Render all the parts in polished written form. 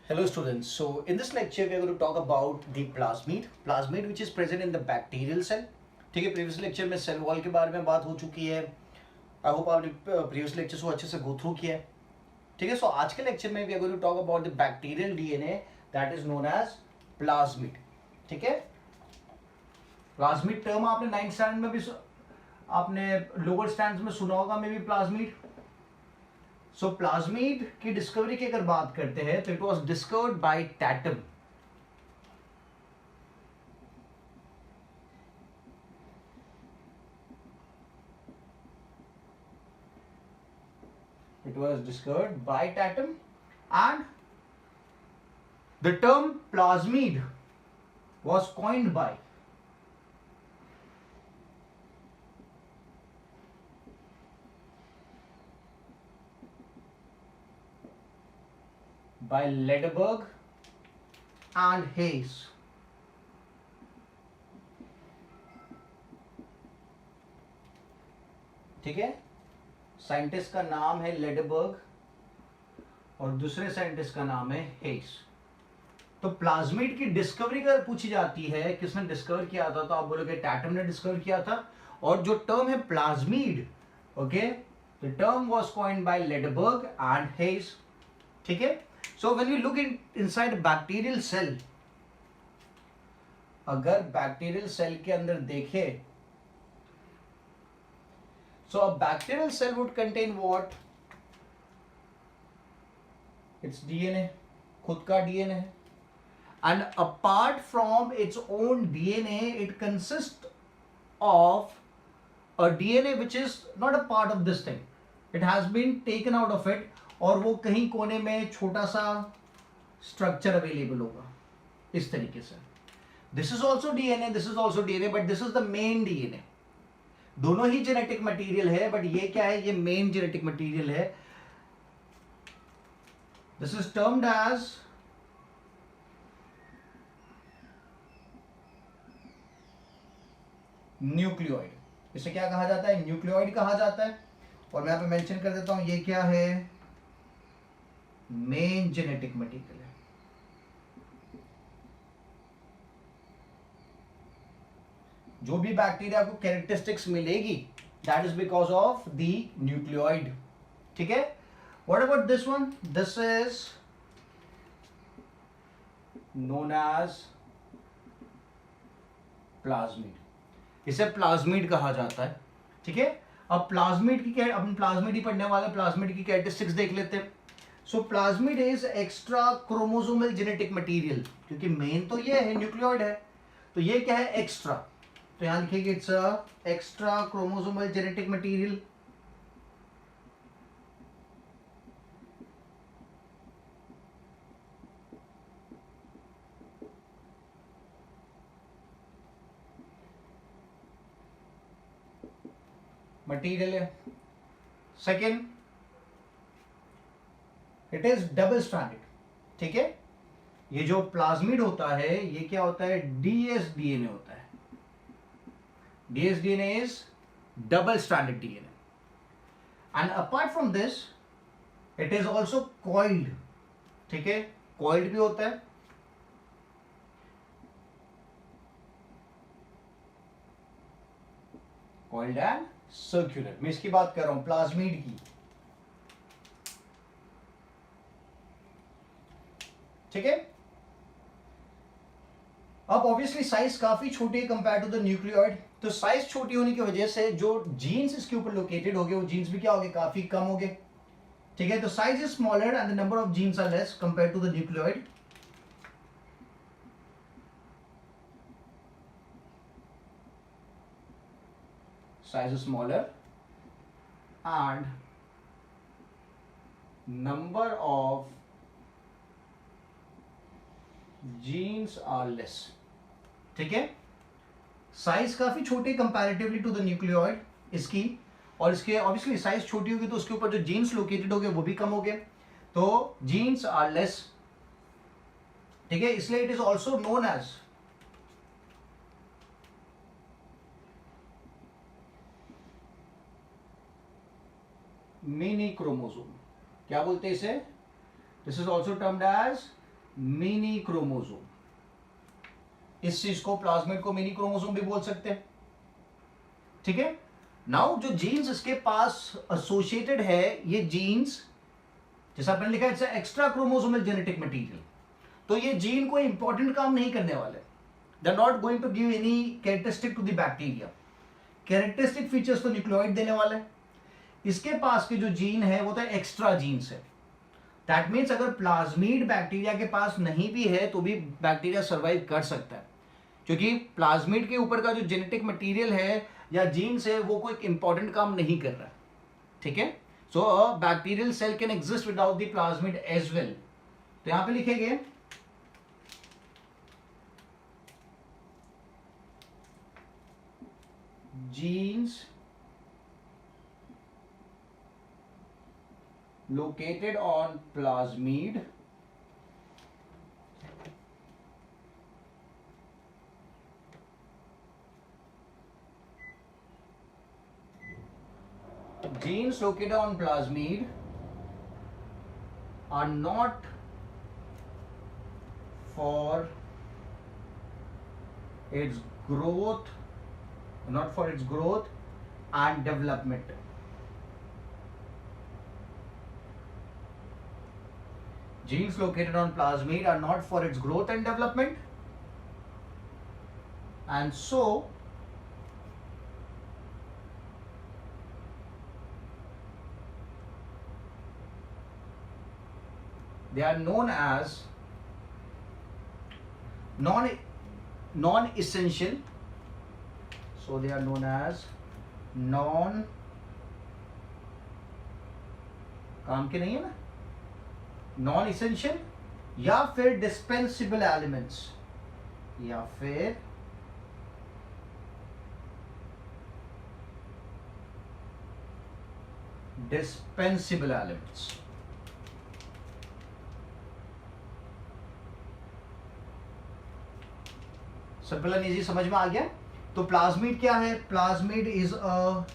Hello students, so in this lecture we are going to talk about the plasmid which is present in the bacterial cell. ठीक है, previous lecture में cell wall के बारे में बात हो चुकी है. आई होप आपने प्रीवियस लेक्चर को अच्छे से गो थ्रू किया है. ठीक है, सो आज के लेक्चर में we are going to talk about the bacterial DNA that is known as plasmid. ठीक है, प्लाज्मिड टर्म आपने 9th स्टैंडर्ड में भी आपने लोअर स्टैंडर्ड्स में सुना होगा may be plasmid. So plasmid की डिस्कवरी की अगर बात करते हैं तो it was discovered by Tatum. It was discovered by Tatum, and the term plasmid was coined by Ledberg and Hayes. ठीक है, साइंटिस्ट का नाम है लेडबर्ग और दूसरे साइंटिस्ट का नाम है हेस. तो प्लाज्मिड की डिस्कवरी अगर पूछी जाती है किसने डिस्कवर किया था तो आप बोलोगे टैटम ने डिस्कवर किया था. और जो टर्म है plasmid, okay, the term was coined by Lederberg and Hayes. ठीक है, so when we look inside bacterial cell, अगर बैक्टीरियल सेल के अंदर देखें, so a bacterial cell would contain what? Its DNA, खुद का DNA है. And apart from its own DNA, it consists of a DNA which is not a part of this thing. It has been taken out of it, और वो कहीं कोने में छोटा सा स्ट्रक्चर अवेलेबल होगा इस तरीके से. This is also DNA, this is also DNA, but this is the main DNA. दोनों ही जेनेटिक मटेरियल है, बट ये क्या है, ये मेन जेनेटिक मटेरियल है. This is termed as nucleoid. इसे क्या कहा जाता है? न्यूक्लियोइड कहा जाता है. और मैं यहां पे मेंशन कर देता हूं, ये क्या है? मेन जेनेटिक मटेरियल है. जो भी बैक्टीरिया को कैरेक्टरिस्टिक्स मिलेगी that is because of the nucleoid. ठीक है, what about this one? This is known as plasmid. इसे प्लाज्मिड कहा जाता है. ठीक है, अब प्लाज्मिड की क्या, अपन प्लाज्मिड ही पढ़ने वाले, प्लाज्मिड की कैरेक्टरिस्टिक्स देख लेते हैं. So plasmid is extra chromosomal genetic material, क्योंकि मेन तो ये है न्यूक्लियोइड है, तो ये क्या है? एक्स्ट्रा. तो यहां लिखेंगे it's a extra chromosomal genetic material. Material है. Second, it is double stranded. ठीक है, ये जो प्लाज्मिड होता है ये क्या होता है? डीएसडीएनए होता है. dsDNA is double stranded DNA, and apart from this it is also coiled. ठीक है, coiled भी होता है. coiled and circular. मैं इसकी बात कर रहा हूं, प्लाज्मिड की. ठीक है, अब ऑब्वियसली साइज काफी छोटी है कंपेयर टू द न्यूक्लियोइड. तो साइज छोटी होने की वजह से जो जीन्स इसके ऊपर लोकेटेड हो गए वो जीन्स भी क्या हो गए? काफी कम हो गए. ठीक है, तो size is smaller and the number of genes are less compare to the nucleoid. Size is smaller and number of genes are less. ठीक है, साइज काफी छोटी कंपैरेटिवली टू द न्यूक्लियोइड इसकी, और इसके ऑब्वियसली साइज छोटी होगी तो उसके ऊपर जो जीन्स लोकेटेड हो गए वो भी कम हो गए, तो जीन्स आर लेस. ठीक है, इसलिए it is also known as mini chromosome. क्या बोलते हैं इसे? This is also termed as mini chromosome, इस चीज को प्लाज्मिड को मिनी क्रोमोसोम भी बोल सकते हैं, ठीक है। नाउ जो जीन्स इसके पास एसोसिएटेड है, ये जीन्स जैसा आपने लिखा है it's extra chromosomal genetic material, तो ये जीन कोई इंपॉर्टेंट काम नहीं करने वाले, they are not going to give any characteristic to the bacteria. Characteristic features तो न्यूक्लियोइड देने वाले हैं, इसके पास के जो जीन है वो तो एक्स्ट्रा जीन्स है। दैट मीन्स अगर प्लाज्मिड बैक्टीरिया के पास नहीं भी है तो भी बैक्टीरिया सर्वाइव कर सकता है, क्योंकि प्लाज्मिड के ऊपर का जो जेनेटिक मटेरियल है या जीन्स है वो कोई इंपॉर्टेंट काम नहीं कर रहा है, ठीक है। So a bacterial cell can exist without the plasmid as well. तो यहां पे लिखेंगे genes located on plasmid genes located on plasmid are not for its growth and development. Genes located on plasmid are not for its growth and development, and so they are known as non-essential. So they are known as non, काम के नहीं है ना, non essential या फिर dispensable elements, या फिर dispensable elements. Simple and easy समझ में आ गया। तो प्लाज्मिड क्या है? Plasmid is a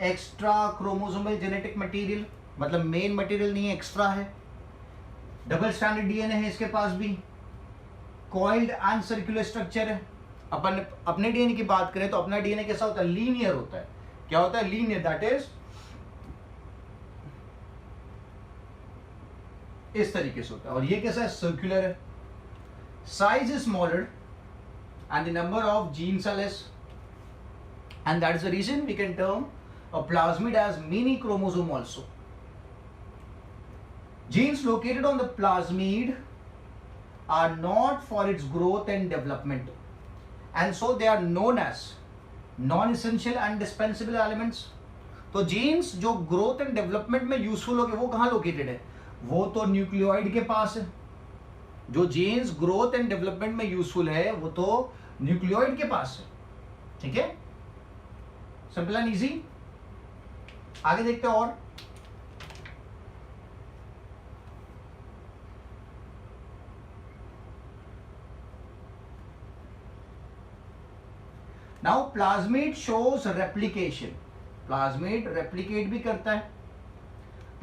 extra chromosomal genetic material, मतलब मेन मटेरियल नहीं है, एक्स्ट्रा है। डबल स्टैंडर्ड डीएनए है इसके पास भी, कॉइल्ड एंड सर्कुलर स्ट्रक्चर है। अपन अपने डीएनए की बात करें तो अपना डीएनए कैसा होता है? लीनियर होता है। क्या होता है? लीनियर, दैट इज इस तरीके से होता है। और ये कैसा है? सर्कुलर है। Size is smaller and the number of genes are less, and that is the reason we can term a plasmid as mini chromosome also. Genes located on the plasmid are not for its growth and development, and so they are known as non-essential and dispensable elements. तो jeans जो growth and development में useful होंगे वो कहाँ located है? वो तो nucleoid के पास है। जो जीन्स ग्रोथ एंड डेवलपमेंट में यूजफुल है वो तो न्यूक्लियोइड के पास है, ठीक है। Simple and easy. आगे देखते हैं और। Now plasmid shows replication. Plasmid replicate भी करता है,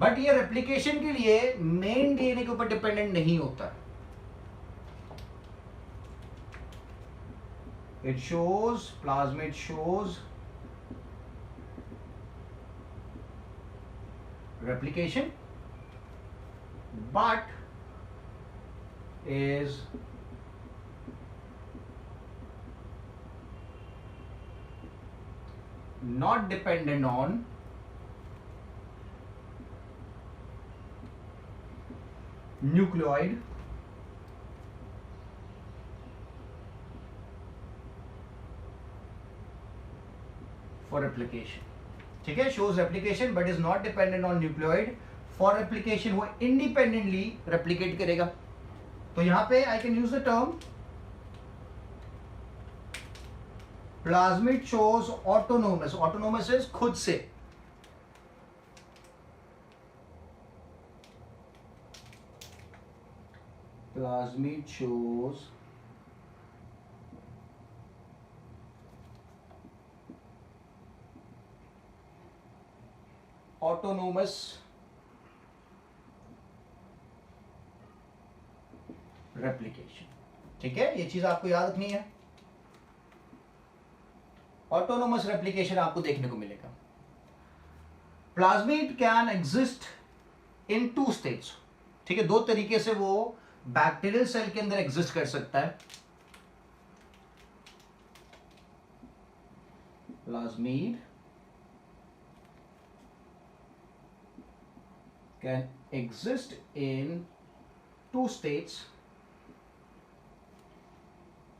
बट ये रेप्लिकेशन के लिए मेन डीएनए के ऊपर डिपेंडेंट नहीं होता है। It shows, plasmid shows replication, but is not dependent on nucleoid for replication, ठीक है। shows replication but is not dependent on nucleoid for replication, वो independently replicate करेगा। तो यहां पे I can use the term plasmid shows autonomous। autonomous is खुद से, plasmid shows autonomous replication. ठीक है, ये चीज आपको याद रखनी है। ऑटोनोमस रेप्लिकेशन आपको देखने को मिलेगा। Plasmid can exist in 2 states. ठीक है, 2 तरीके से वो बैक्टीरियल सेल के अंदर एग्जिस्ट कर सकता है। Plasmid can exist in 2 states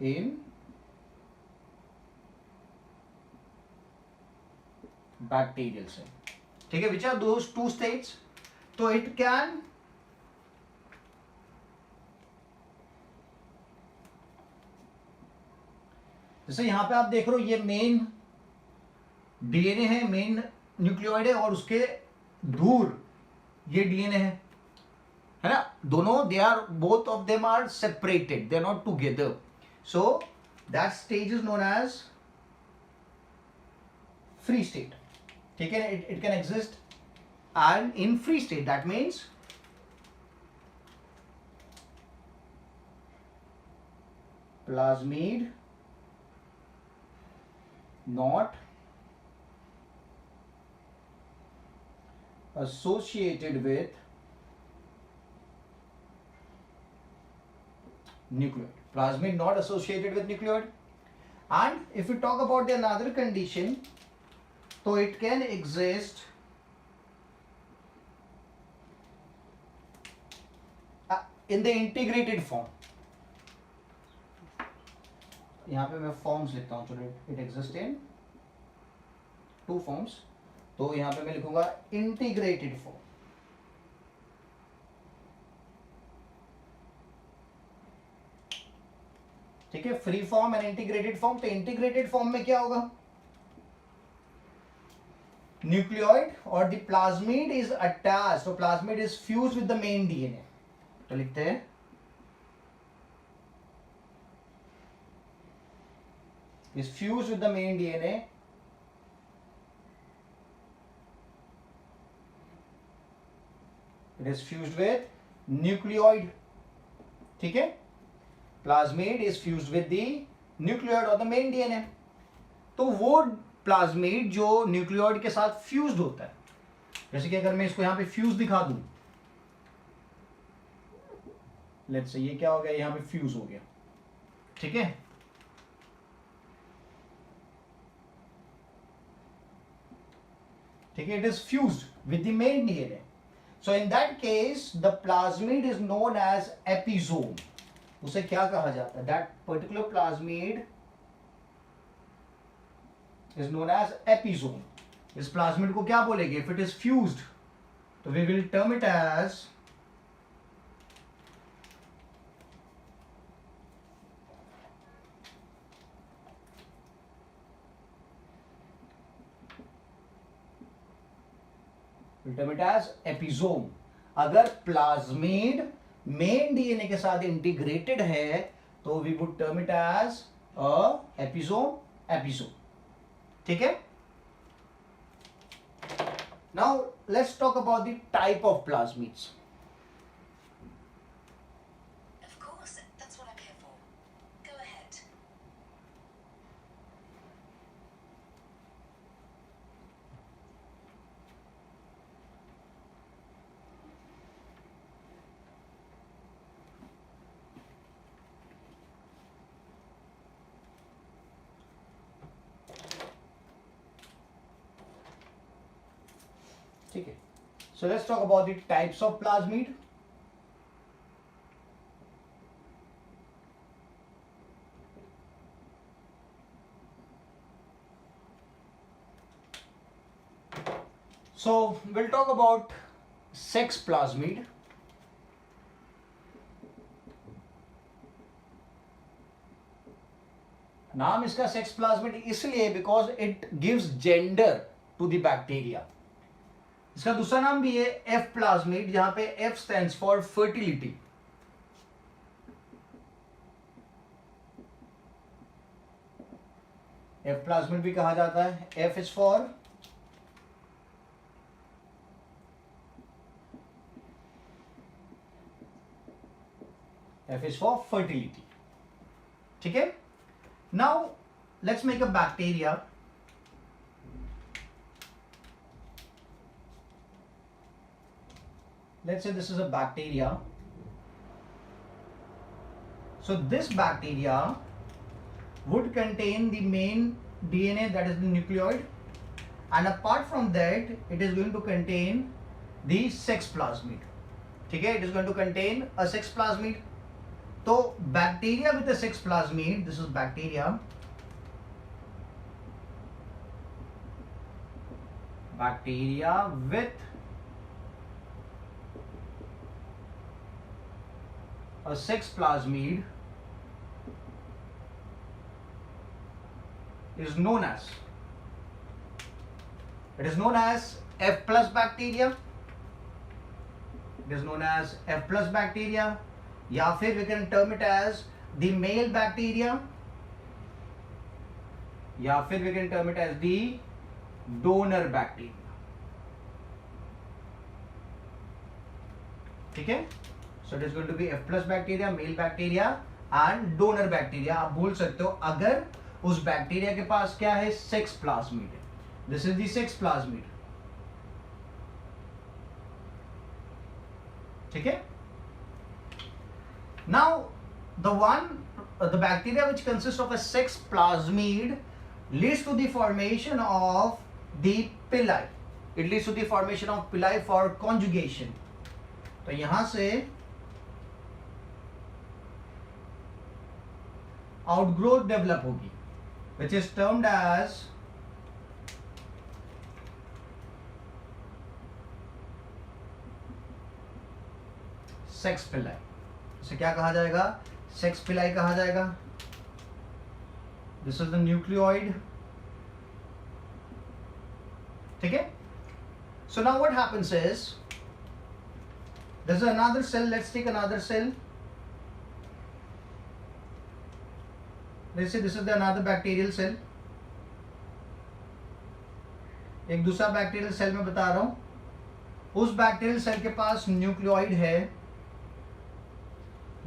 in bacterial cell। ठीक है, which are those 2 states? तो it can जैसे यहां पे आप देख रहे हो, ये मेन डीएनए है, मेन न्यूक्लियोइड है, और उसके दूर ये डीएनए है ना, दोनों they are both of them are separated, they are not together. So that stage is known as free state. ठीक है, it can exist and in free state, that means plasmid not associated with nucleoid. Plasmid not associated with nucleoid. And if we talk about the another condition, so it can exist in the integrated form. यहाँ पे मैं forms लिखता हूँ, चलो, it exist in 2 forms. तो यहाँ पे मैं लिखूंगा इंटीग्रेटेड फॉर्म। ठीक है, free form and integrated form. तो इंटीग्रेटेड फॉर्म में क्या होगा, न्यूक्लियोइड और द प्लाज्मिड इज अटैच्ड, तो plasmid is fused with the main DNA. तो लिखते हैं is fused with the main DNA, it is fused with nucleoid। ठीक है, plasmid is fused with the nucleoid or the main DNA। तो वो plasmid जो nucleoid के साथ फ्यूज्ड होता है, जैसे कि अगर मैं इसको यहां पे फ्यूज दिखा दूं, लेट्स से ये क्या हो गया, यहां पे फ्यूज हो गया। ठीक है, ठीक है, it is fused with the main DNA। So in that case the plasmid is known as episome। उसे क्या कहा जाता है, that particular plasmid is known as episome। इस प्लाज्मिड को क्या बोलेंगे, if it is fused, तो we will term it as episome. अगर प्लाज्मिड मेन डीएनए के साथ इंटीग्रेटेड है तो we would term it as episome. ठीक है, now let's talk about the type of plasmids. ठीक है, so let's talk about the types of plasmid। So we'll talk about sex plasmid। नाम इसका सेक्स प्लाज्मिड इसलिए because it gives gender to the bacteria. इसका दूसरा नाम भी है एफ प्लाज्मिड, जहां पे F stands for fertility. F plasmid भी कहा जाता है, F is for F is for fertility. ठीक है. Now let's make a bacteria. Let's say this is a bacteria. So this bacteria would contain the main DNA, that is the nucleoid, and apart from that it is going to contain the sex plasmid. ठीक है, it is going to contain a sex plasmid. तो bacteria with a sex plasmid, this is bacteria. Bacteria with a sex plasmid is known as, it is known as F plus bacteria. It is known as F plus bacteria, या फिर we can term it as the male bacteria, या फिर we can term it as the donor bacteria. ठीक है. So it is going to be F plus bacteria, male bacteria and donor bacteria. आप बोल सकते हो अगर उस बैक्टीरिया के पास क्या है, सेक्स प्लाज्मिड है. This is the sex plasmid. ठीक है. Now the bacteria which consists of a sex plasmid leads to the formation of the pili. It leads to the formation of pili for conjugation. तो यहां से outgrowth develop होगी, which is termed as sex pili. इसे क्या कहा जाएगा, sex pili कहा जाएगा. This is the nucleoid. ठीक है. So now what happens is, this is another cell. Let's take another cell. Let's say this is the another bacterial cell. एक दूसरा बैक्टीरियल सेल में बता रहा हूं. उस बैक्टीरियल सेल के पास न्यूक्लियोइड है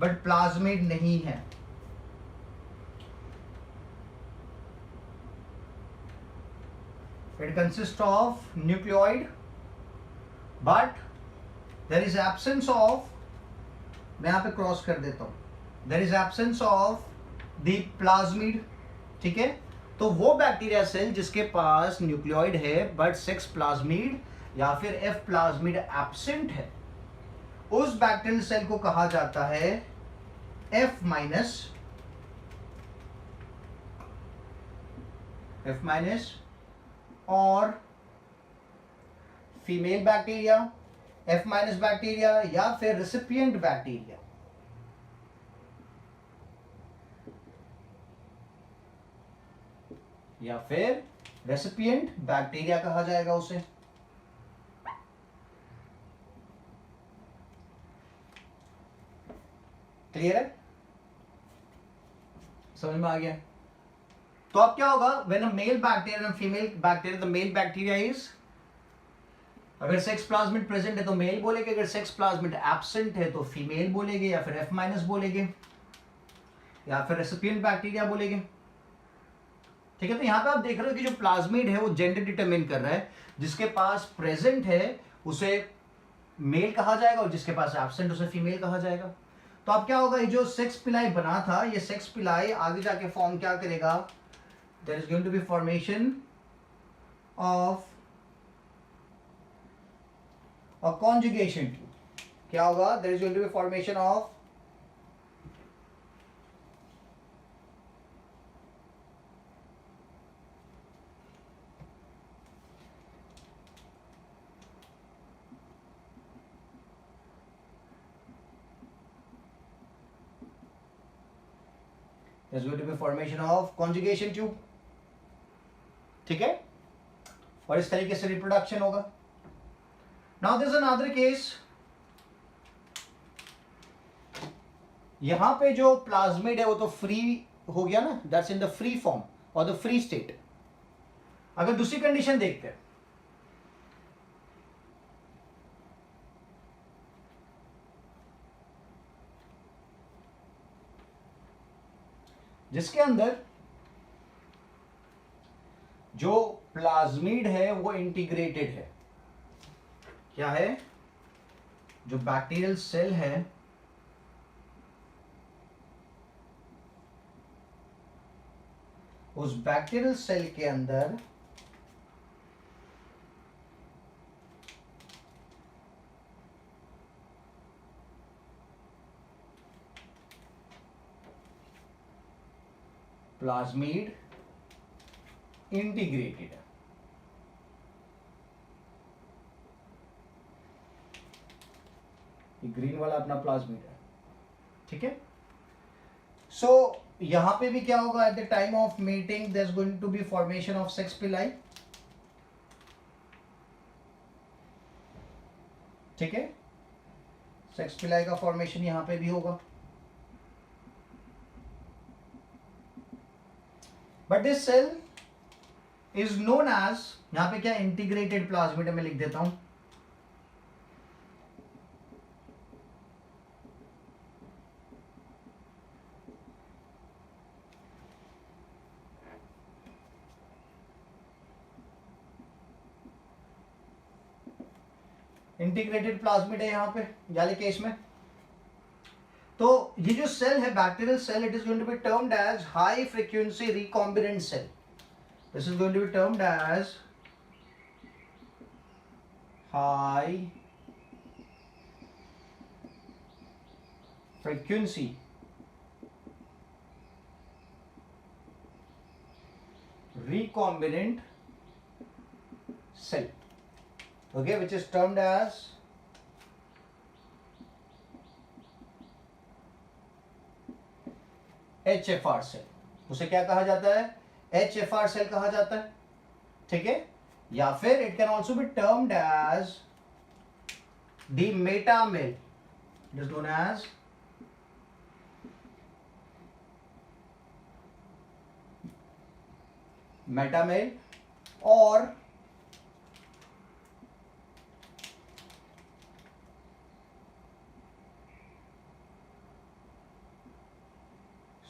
बट प्लाज्मिड नहीं है. It consists of nucleoid, but there is absence of, मैं यहां पे क्रॉस कर देता हूं, there is absence of the plasmid. ठीक है. तो वो बैक्टीरिया सेल जिसके पास न्यूक्लियोइड है बट सेक्स प्लाज्मिड या फिर एफ प्लाज्मिड एब्सेंट है, उस बैक्टीरियल सेल को कहा जाता है एफ माइनस और female bacteria, F minus bacteria या फिर रेसिपिएंट बैक्टीरिया. या फिर रेसिपिएंट बैक्टीरिया कहा जाएगा उसे. क्लियर है, समझ में आ गया. तो अब क्या होगा, when a male bacteria and female bacteria, the male bacteria is, अगर सेक्स प्लाज्मिड प्रेजेंट है तो मेल बोलेंगे, अगर सेक्स प्लाज्मिड एब्सेंट है तो फीमेल बोलेंगे या फिर एफ माइनस बोलेंगे या फिर रेसिपिएंट बैक्टीरिया बोलेंगे. ठीक है. तो यहां पे आप देख रहे हो कि जो प्लाज्मिड है वो जेंडर डिटरमिन कर रहा है. जिसके पास प्रेजेंट है उसे मेल कहा जाएगा और जिसके पास एब्सेंट उसे फीमेल कहा जाएगा. तो अब क्या होगा, ये जो सेक्स पिलाई बना था, ये सेक्स पिलाई आगे जाके फॉर्म क्या करेगा, there is going to be formation of a conjugation tube. क्या होगा, there is going to be formation of there's going to be formation of conjugation tube. ठीक है. और इस तरीके से रिप्रोडक्शन होगा. Now there's another case. यहां पे जो प्लाज्मिड है वो तो फ्री हो गया ना, that's in the free form or the free state. अगर दूसरी कंडीशन देखते हैं, जिसके अंदर जो प्लाज्मिड है वो इंटीग्रेटेड है। क्या है? जो बैक्टीरियल सेल है उस बैक्टीरियल सेल के अंदर प्लाज्मिड इंटीग्रेटेड है। ग्रीन वाला अपना प्लाज्मिड है, ठीक है। सो यहां पे भी क्या होगा? At the time of meeting there is going to be formation of sex pili, ठीक है। सेक्स पिलाई का फॉर्मेशन यहां पे भी होगा। But this cell is known as, यहां पे क्या इंटीग्रेटेड प्लाज्मिड है, मैं लिख देता हूं। इंटीग्रेटेड प्लाज्मिड है यहां पे वाले केस में। तो ये जो सेल है bacterial cell, it is going to be termed as high frequency recombinant cell. This is going to be termed as high frequency recombinant cell, okay, which is termed as HFR cell. उसे क्या कहा जाता है? HFR cell कहा जाता है, ठीक है। या फिर it can also be termed as the metamale, it is known as metamale और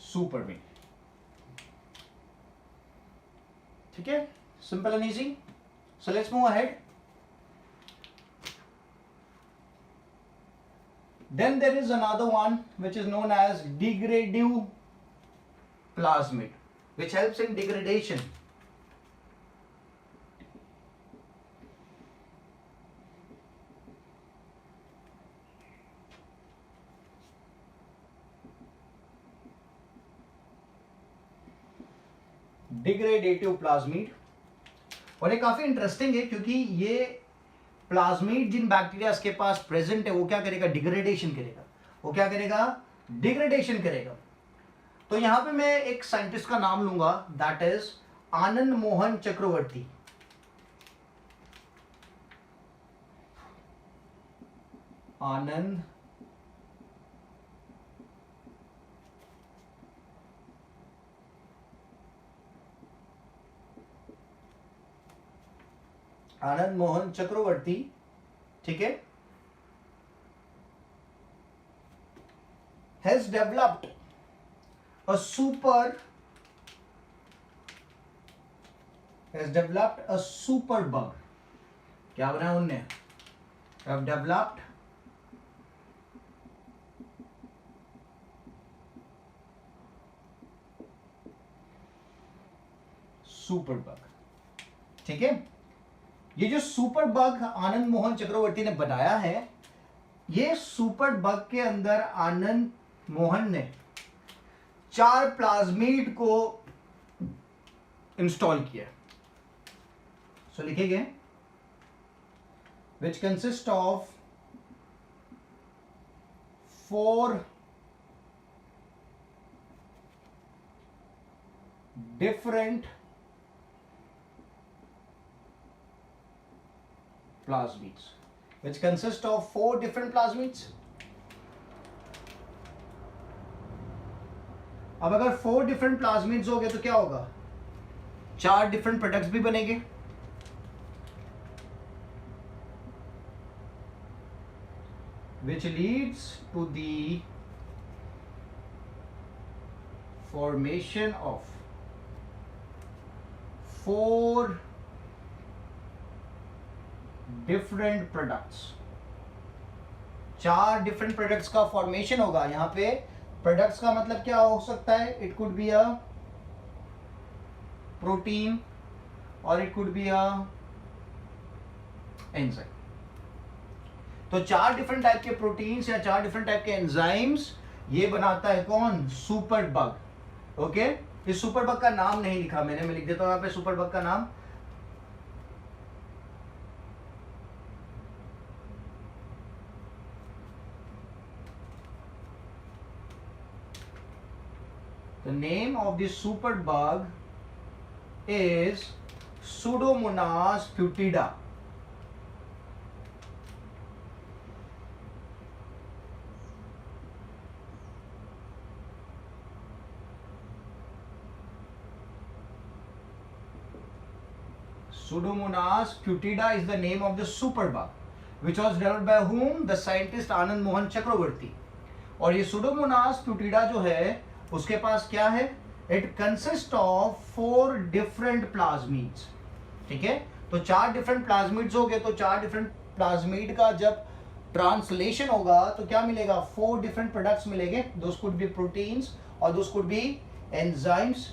सुपरमेल, ठीक है। Simple and easy. So let's move ahead. Then there is another one which is known as degradative plasmid, which helps in degradation. Degradative plasmid, और ये काफी interesting है क्योंकि ये plasmid जिन bacterias के पास प्रेजेंट है वो क्या करेगा? डिग्रेडेशन करेगा। वो क्या करेगा? डिग्रेडेशन करेगा। तो यहां पे मैं एक साइंटिस्ट का नाम लूंगा, दैट इज आनंद मोहन चक्रवर्ती। आनंद मोहन चक्रवर्ती, ठीक है, has developed a super bug। क्या बनाया उनने? have developed सुपर बग, ठीक है। ये जो सुपर बग आनंद मोहन चक्रवर्ती ने बनाया है, ये सुपर बग के अंदर आनंद मोहन ने 4 प्लाज्मिड को इंस्टॉल किया। सो लिखेंगे which consist of 4 different plasmids, which consist of 4 different plasmids। अब अगर 4 different plasmids हो गए तो क्या होगा? 4 different products भी बनेंगे। which leads to the formation of 4 different products, 4 different products का फॉर्मेशन होगा। यहां पे प्रोडक्ट्स का मतलब क्या हो सकता है? It could be a protein और it could be a enzyme. तो 4 डिफरेंट टाइप के प्रोटीन्स या 4 डिफरेंट टाइप के एंजाइम्स ये बनाता है कौन? Super bug. ओके, इस सुपर बग का नाम नहीं लिखा मैंने, मैं लिख देता हूं यहां पे सुपर बग का नाम। The name of this super bug is Pseudomonas putida. Pseudomonas putida is the name of the super bug, which was developed by whom? The scientist Anand Mohan Chakravarti. और ये Pseudomonas putida जो है उसके पास क्या है? It consist of 4 different plasmids. ठीक है, तो 4 डिफरेंट प्लाज्मिड्स हो गए, तो 4 डिफरेंट प्लाज्मिड का जब ट्रांसलेशन होगा तो क्या मिलेगा? 4 डिफरेंट प्रोडक्ट्स मिलेंगे। दोस कुड बी प्रोटीन्स और those could be enzymes,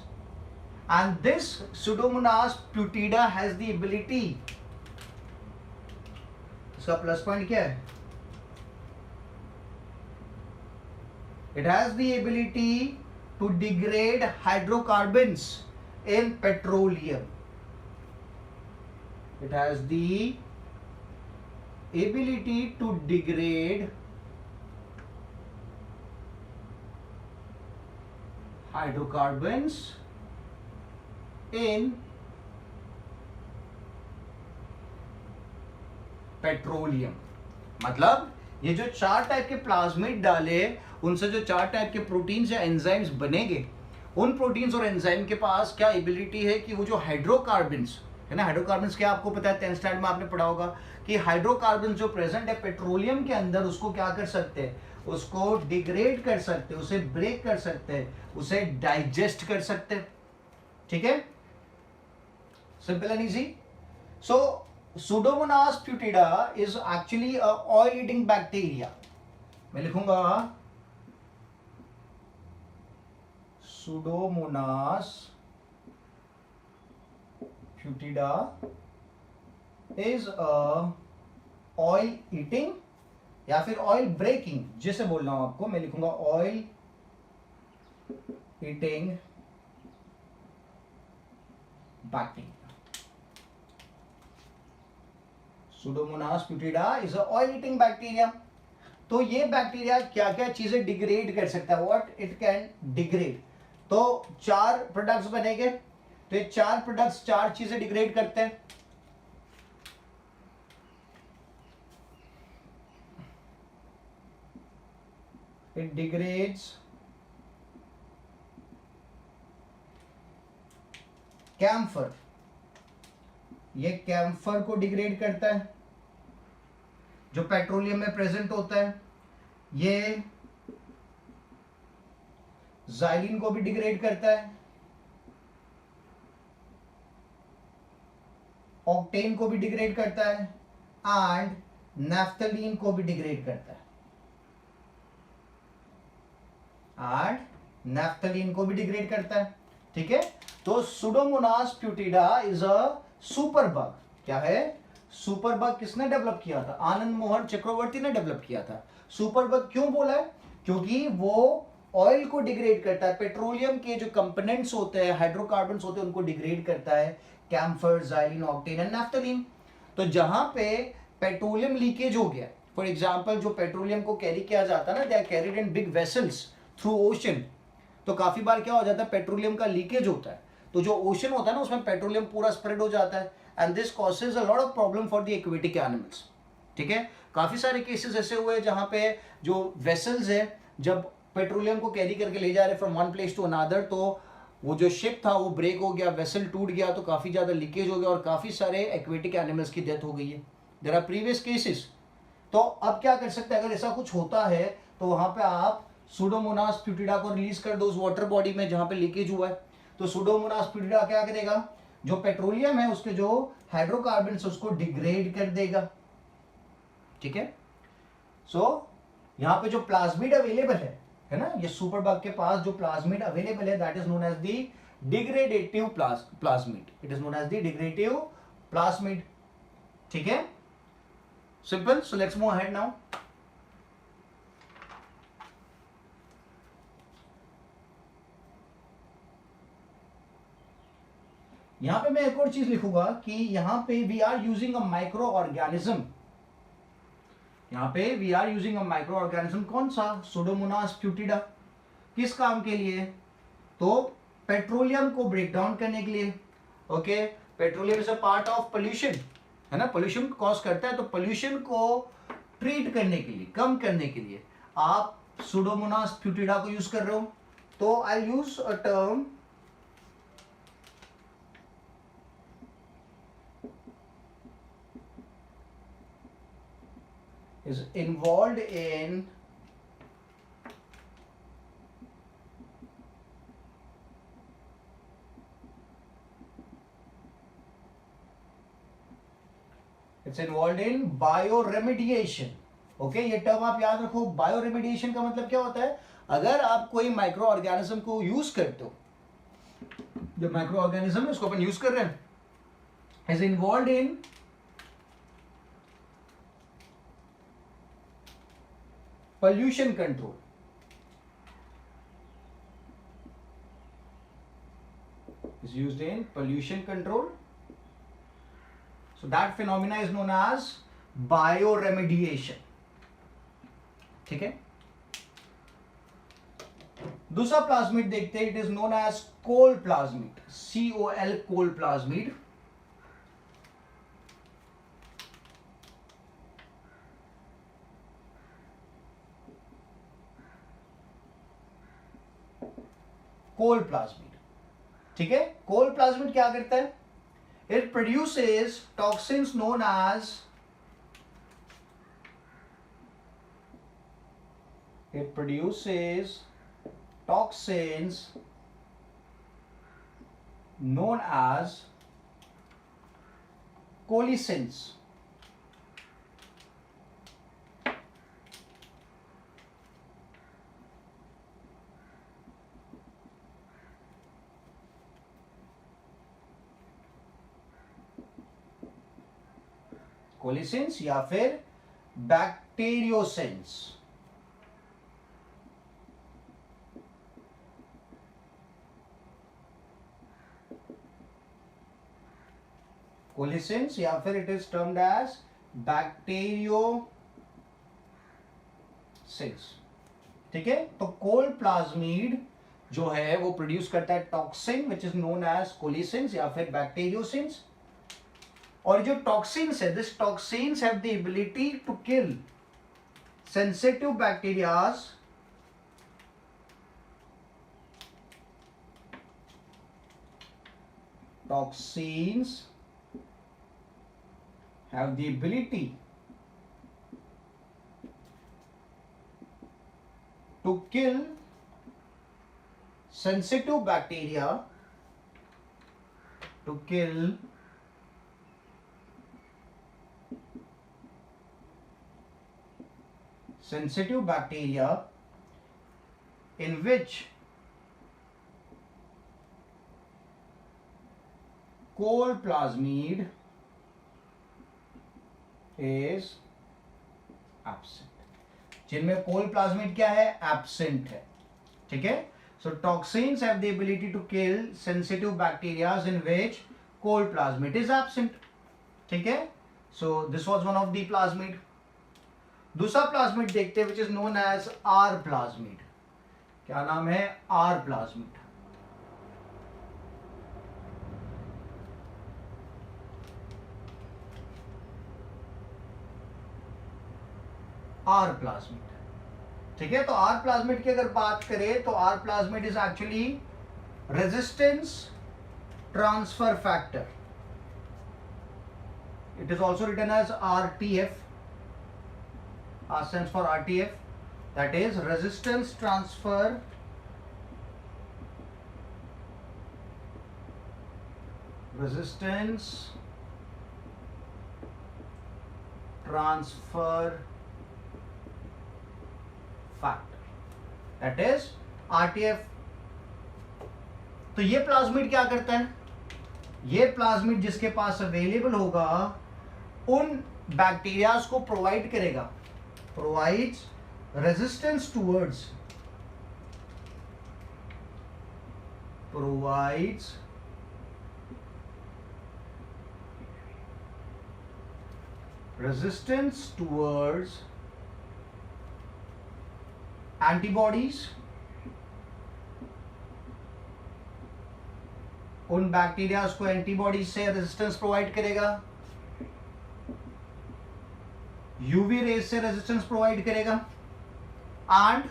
and this Pseudomonas putida has the ability, इसका प्लस पॉइंट क्या है? It has the ability to degrade hydrocarbons in petroleum. It has the ability to degrade hydrocarbons in petroleum. मतलब ये जो 4 type के plasmid डाले उनसे जो 4 टाइप के प्रोटीन्स या एंजाइम्स बनेंगे, उन प्रोटीन्स और एंजाइम के पास क्या एबिलिटी है कि वो जो हाइड्रोकार्बन्स है ना, हाइड्रोकार्बन्स क्या आपको पता है, 10th स्टैंडर्ड में आपने पढ़ा होगा कि हाइड्रोकार्बन जो प्रेजेंट है पेट्रोलियम के अंदर, उसको क्या कर सकते हैं? उसको डिग्रेड कर सकते हैं, उसे ब्रेक कर सकते हैं, उसे डाइजेस्ट कर सकते हैं। ठीक है, simple and easy. So Pseudomonas putida is actually a oil eating bacteria. मैं लिखूंगा Pseudomonas putida is a oil eating या फिर ऑयल ब्रेकिंग, जिसे बोल रहा हूं आपको, मैं लिखूंगा oil eating bacteria. Pseudomonas putida is a oil eating bacteria. तो ये बैक्टीरिया क्या क्या चीजें डिग्रेड कर सकता है? What it can degrade. तो 4 प्रोडक्ट्स बनेंगे, तो ये 4 प्रोडक्ट्स 4 चीजें डिग्रेड करते हैं। इट डिग्रेड्स कैम्फर, ये कैम्फर को डिग्रेड करता है जो पेट्रोलियम में प्रेजेंट होता है। ये ज़ाइलिन को भी डिग्रेड करता है, ऑक्टेन को भी डिग्रेड करता है, एंड नैफ्थलीन को भी डिग्रेड करता है, एंड नैफ्थलीन को भी डिग्रेड करता है। ठीक है, तो Pseudomonas putida is a super bug. क्या है? सुपर बग किसने डेवलप किया था? आनंद मोहन चक्रवर्ती ने डेवलप किया था। सुपर बग क्यों बोला है? क्योंकि वो ऑयल को डिग्रेड करता है, पेट्रोलियम के जो कंपोनेंट्स होते हैं, हाइड्रोकार्बन्स होते हैं, उनको डिग्रेड करता है, camphor, xylene, octane and naphthalene. तो जहां पे पेट्रोलियम लीकेज हो गया, फॉर एग्जांपल जो पेट्रोलियम को कैरी किया जाता है ना, they are carried in big vessels through ocean, तो काफी बार क्या हो जाता है, पेट्रोलियम का लीकेज होता है, तो जो ओशन होता है ना उसमें पेट्रोलियम पूरा स्प्रेड हो जाता है, and this causes a lot of problem for the aquatic animals. ठीक है, काफी सारे केसेस ऐसे हुए जहां पे जो वेसल्स है, जब पेट्रोलियम को कैरी करके ले जा रहे from one place to another, तो वो जो शिप था वो ब्रेक हो गया, वेसल टूट गया, तो काफी ज्यादा लीकेज हो गया और काफी सारे एक्वेटिक एनिमल्स की डेथ हो गई है। There are previous cases. तो अब क्या कर सकते हैं, अगर ऐसा कुछ होता है तो वहां पे आप सुडोमोनास प्यूटिडा को रिलीज कर दो उस वाटर बॉडी में जहां पे लीकेज हुआ है, तो सुडोमोनास प्यूटिडा क्या करेगा, जो पेट्रोलियम है उसके जो हाइड्रोकार्बन उसको डिग्रेड कर देगा, ठीक है। सो यहाँ पे जो प्लाज्मिड अवेलेबल है ना, ये सुपरबग के पास जो प्लाज्मिड अवेलेबल है that is known as the degradative plasmid, it is known as the degradative plasmid, ठीक है, simple. So let's move ahead now. यहां पे मैं एक और चीज लिखूंगा कि यहां पे we are using a microorganism, यहां पे we are using a microorganism, कौन सा, सुडोमोनास प्यूटिडा, किस काम के लिए, तो पेट्रोलियम को ब्रेक डाउन करने के लिए, okay. Petroleum is a part of pollution, है ना, पोल्यूशन कॉज करता है, तो पोल्यूशन को ट्रीट करने के लिए, कम करने के लिए आप सुडोमोनास प्यूटिडा को यूज कर रहे हो, तो I use a term is involved in bioremediation, okay. ये टर्म आप याद रखो, बायोरेमिडिएशन का मतलब क्या होता है, अगर आप कोई माइक्रो ऑर्गेनिज्म को यूज करते हो, जो माइक्रो ऑर्गेनिज्म है उसको अपन यूज कर रहे हैं, is involve in pollution control, is used in pollution control, so that phenomena is known as bioremediation, ठीक है। दूसरा प्लाज्मिड देखते हैं, it is known as col plasmid, COL col plasmid, col plasmid, ठीक है। कोल प्लाज्मिड क्या करता है, it produces toxins known as, it produces toxins known as colicins, colicins या फिर बैक्टीरियोसिन्स, कोलिसिन्स या फिर it is termed as bacteriocins, ठीक है। तो कोल प्लाज्मिड जो है वो प्रोड्यूस करता है toxin which is known as colicins या फिर बैक्टीरियोसिन्स, और जो टॉक्सिन्स है, this toxins have the ability to kill sensitive bacterias toxins have the ability to kill sensitive bacteria, to kill sensitive bacteria in which col plasmid is absent, जिनमें col plasmid क्या है, absent है, ठीक है। So toxins have the ability to kill sensitive bacterias in which col plasmid is absent, ठीक है। So this was one of the plasmid. दूसरा plasmid देखते हैं which is known as R plasmid, क्या नाम है, आर प्लाज्मिड, आर प्लाज्मिड, ठीक है। तो आर प्लाज्मिड की अगर बात करें तो R plasmid is actually resistance transfer factor, it is also written as RTF, R stands for RTF, that is resistance transfer factor, that is RTF. तो ये प्लाज्मिड क्या करता है, ये प्लाज्मिड जिसके पास अवेलेबल होगा उन बैक्टीरियाज को प्रोवाइड करेगा, provides resistance towards, provides resistance towards antibodies, उन बैक्टीरियाज को एंटीबॉडीज से रेजिस्टेंस प्रोवाइड करेगा, यूवी रेज से रेजिस्टेंस प्रोवाइड करेगा, एंड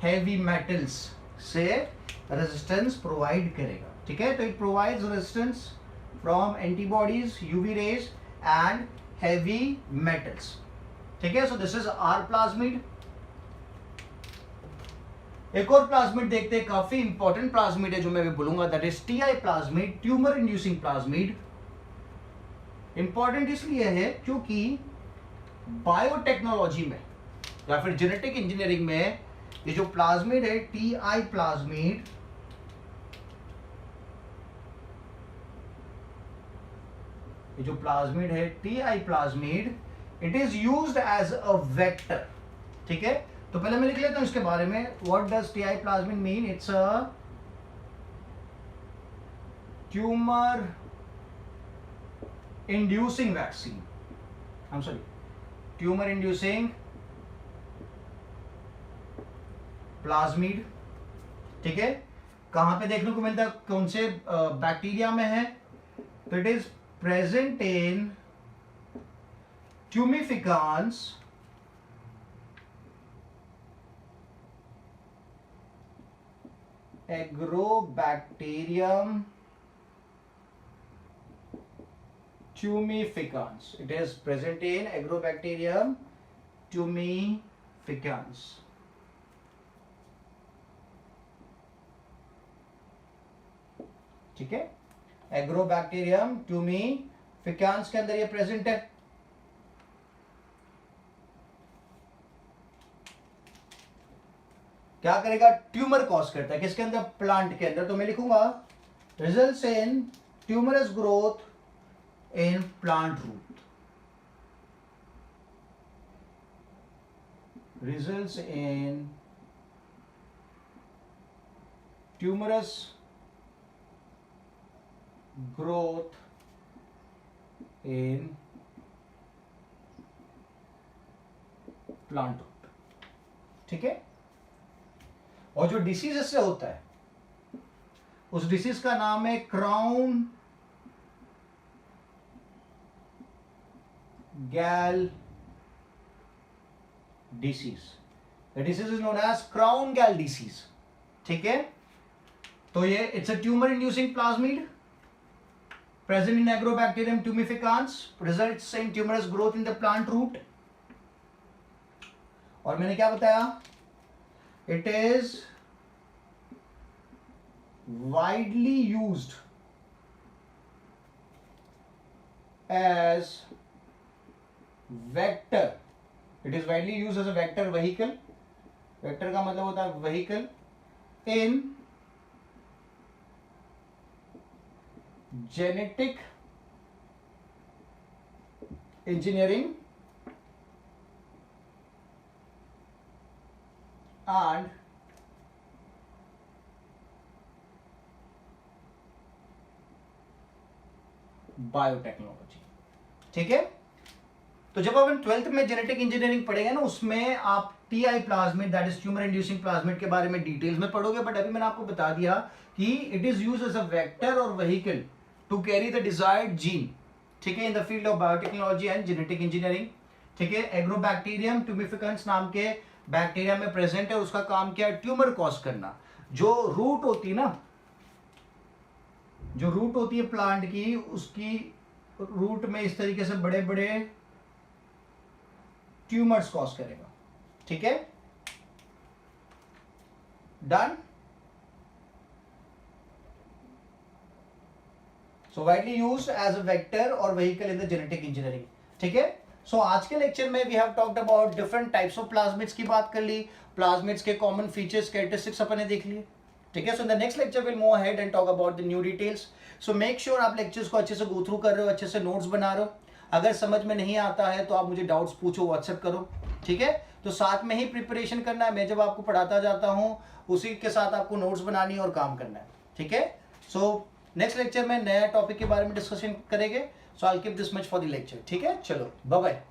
हेवी मेटल्स से रेजिस्टेंस प्रोवाइड करेगा। ठीक है, तो it provides resistance from antibodies, UV rays and heavy metals. ठीक है, so this is R plasmid. एक और प्लाज्मिड देखते हैं, काफी इंपॉर्टेंट प्लाज्मिड है जो मैं अभी बोलूंगा, that is TI plasmid, tumour inducing plasmid. Important इसलिए है क्योंकि बायोटेक्नोलॉजी में या फिर जेनेटिक इंजीनियरिंग में ये जो प्लाज्मिड है टीआई प्लाज्मिड, ये जो प्लाज्मिड है TI plasmid, it is used as a vector. ठीक है, तो पहले मैं लिख लेता हूं इसके बारे में, what does TI plasmid mean, it's a tumour inducing vaccine, I am sorry, tumour inducing plasmid. ठीक है, कहां पे देखने को मिलता है, कौन से बैक्टीरिया में है, तो it is present in tumefaciens agrobacterium tumificans, it is present in agrobacterium tumificans। ठीक है, एग्रोबैक्टीरियम ट्यूमिफिकांस के अंदर ये प्रेजेंट है। क्या करेगा, ट्यूमर कॉज करता है, किसके अंदर, प्लांट के अंदर। तो मैं लिखूंगा results in tumorous growth in plant root, results in tumorous growth in plant root. ठीक है, और जो डिसीज इससे होता है उस डिसीज का नाम है crown gall disease. The disease is known as crown gall disease. ठीक है, तो ये it's a tumour inducing plasmid present in agrobacterium tumificans, results in tumorous growth in the plant root। और मैंने क्या बताया, it is widely used as vector, it is widely used as a vector vehicle, vector का मतलब होता है vehicle in genetic engineering and biotechnology. ठीक है, तो जब अपन 12th में जेनेटिक इंजीनियरिंग पढ़ेंगे ना, उसमें आप TI plasmid, that is tumour inducing plasmid के बारे में डिटेल्स में पढ़ोगे, बट अभी मैंने आपको बता दिया कि it is used as a vector और vehicle to carry the desired gene. ठीक है, in the field of biotechnology and genetic engineering. ठीक है, एग्रोबैक्टीरियम ट्यूमिफिकेंस नाम के बैक्टीरिया में प्रेजेंट है, उसका काम क्या है, ट्यूमर कॉज करना। जो रूट होती है ना, जो रूट होती है प्लांट की, उसकी रूट में इस तरीके से बड़े बड़े ट्यूमर्स कॉज करेगा, ठीक है, done. So widely used as a vector और vehicle in the genetic engineering, ठीक है। सो आज के लेक्चर में we have talked about different types of plasmids की बात कर ली, प्लाज्मिड्स के कॉमन फीचर्स कैरेक्टरिस्टिक्स अपन ने देख लिए, ठीक है। So in the next lecture will move ahead and talk about the new details. So make sure आप लेक्चर्स को अच्छे से गो थ्रू कर रहे हो, अच्छे से नोट्स बना रहे हो। अगर समझ में नहीं आता है तो आप मुझे डाउट्स पूछो, व्हाट्सएप करो, ठीक है। तो साथ में ही प्रिपरेशन करना है, मैं जब आपको पढ़ाता जाता हूँ उसी के साथ आपको नोट्स बनानी और काम करना है, ठीक है। सो नेक्स्ट लेक्चर में नया टॉपिक के बारे में डिस्कशन करेंगे। So I will keep this much for the lecture, ठीक है। चलो बाय बाय।